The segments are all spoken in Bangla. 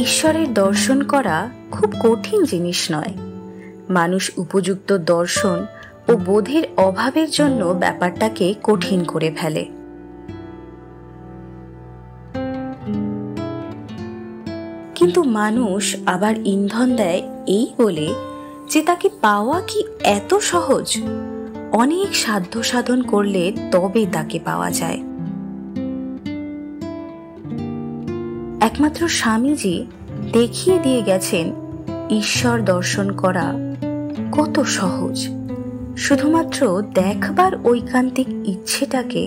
ঈশ্বরের দর্শন করা খুব কঠিন জিনিস নয়। মানুষ উপযুক্ত দর্শন ও বোধের অভাবের জন্য ব্যাপারটাকে কঠিন করে ফেলে। কিন্তু মানুষ আবার ইন্ধন দেয় এই বলে যে তাকে পাওয়া কি এত সহজ, অনেক সাধ্য সাধন করলে তবে তাকে পাওয়া যায়। একমাত্র স্বামীজি দেখিয়ে দিয়ে গেছেন ঈশ্বর দর্শন করা কত সহজ। শুধুমাত্র দেখবার ঐকান্তিক ইচ্ছেটাকে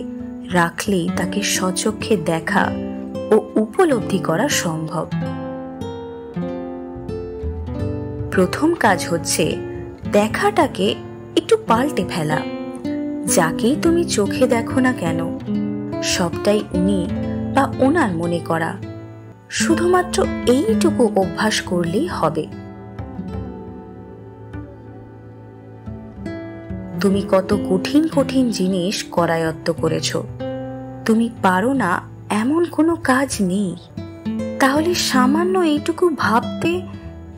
রাখলেই তাকে স্বচক্ষে দেখা ও উপলব্ধি করা সম্ভব। প্রথম কাজ হচ্ছে দেখাটাকে একটু পাল্টে ফেলা। যাকেই তুমি চোখে দেখো না কেন, সবটাই উনি বা ওনার মনে করা। শুধুমাত্র এইটুকু অভ্যাস করলেই হবে। তুমি কত কঠিন কঠিন জিনিস করায়ত্ত করেছ, তুমি পারো না এমন কোনো কাজ নেই। তাহলে সামান্য এইটুকু ভাবতে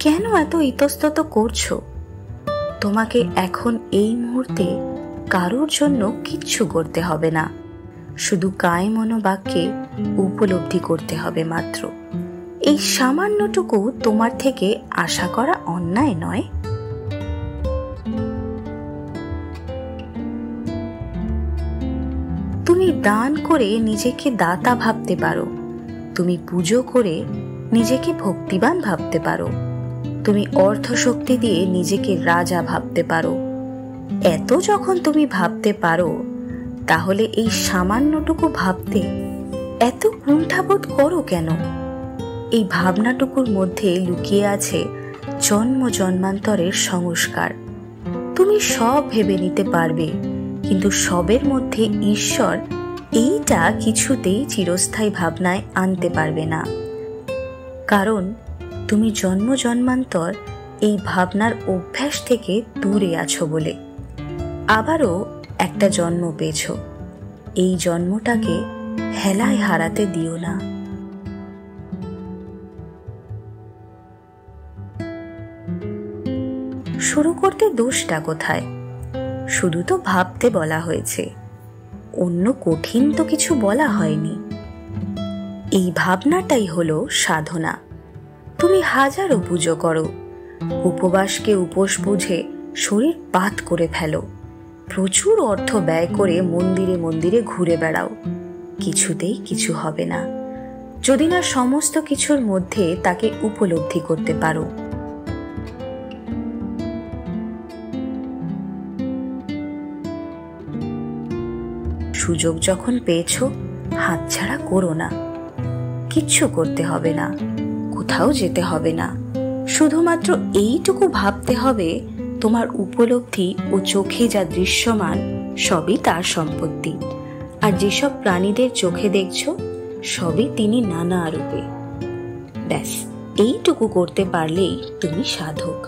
কেন এত ইতস্তত করছো? তোমাকে এখন এই মুহূর্তে কারোর জন্য কিচ্ছু করতে হবে না, শুধু কায় মনোবাক্যে উপলব্ধি করতে হবে মাত্র। এই সামান্যটুকু তোমার থেকে আশা করা অন্যায় নয়। তুমি দান করে নিজেকে দাতা ভাবতে পারো, তুমি পুজো করে নিজেকে ভক্তিবান ভাবতে পারো, তুমি অর্থশক্তি দিয়ে নিজেকে রাজা ভাবতে পারো। এত যখন তুমি ভাবতে পারো, তাহলে এই সামান্যটুকু ভাবতে এত কুণ্ঠাবোধ করো কেন? এই ভাবনাটুকুর মধ্যে লুকিয়ে আছে জন্ম জন্মান্তরের সংস্কার। তুমি সব ভেবে নিতে পারবে, কিন্তু সবের মধ্যে ঈশ্বর এইটা কিছুতেই চিরস্থায়ী ভাবনায় আনতে পারবে না। কারণ তুমি জন্ম জন্মান্তর এই ভাবনার অভ্যাস থেকে দূরে আছো বলে। আবারও একটা জন্ম পেয়েছ, এই জন্মটাকে হেলায় হারাতে দিও না। শুরু করতে দোষটা কোথায়? শুধু তো ভাবতে বলা হয়েছে, অন্য কঠিন তো কিছু বলা হয়নি। এই ভাবনাটাই হলো সাধনা। তুমি হাজারো পুজো করো, উপবাসকে উপোস বুঝে শরীর পাত করে ফেলো, প্রচুর অর্থ ব্যয় করে মন্দিরে মন্দিরে ঘুরে বেড়াও, কিছুতেই কিছু হবে না যদি না সমস্ত কিছুর মধ্যে তাকে উপলব্ধি করতে পারো। সুযোগ যখন পেয়েছ, হাতছাড়া করো না। কিচ্ছু করতে হবে না, কোথাও যেতে হবে না, শুধুমাত্র এইটুকু ভাবতে হবে তোমার উপলব্ধি ও চোখে যা দৃশ্যমান সবই তার সম্পত্তি। আর যেসব প্রাণীদের চোখে দেখছো সবই তিনি নানা রূপে। ব্যাস এইটুকু করতে পারলেই তুমি সাধক।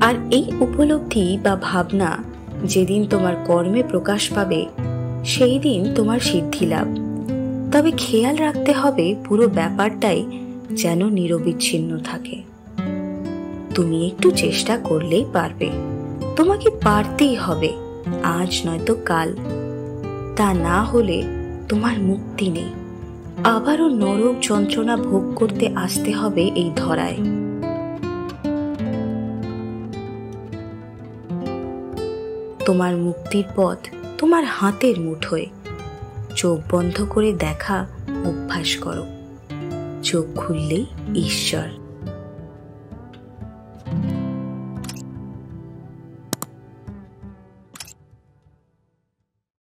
আর এই উপলব্ধি বা ভাবনা যেদিন তোমার কর্মে প্রকাশ পাবে, সেই দিন তোমার সিদ্ধি লাভ। তবে খেয়াল রাখতে হবে পুরো ব্যাপারটাই যেন নিরবিচ্ছিন্ন থাকে। তুমি একটু চেষ্টা করলেই পারবে, তোমাকে পারতেই হবে, আজ নয়তো কাল। তা না হলে তোমার মুক্তি নেই, আবারও নরক যন্ত্রণা ভোগ করতে আসতে হবে এই ধরায়। তোমার মুক্তির পথ তোমার হাতের মুঠোয়। চোখ বন্ধ করে দেখা অভ্যাস করো, চোখ খুললেই ঈশ্বর।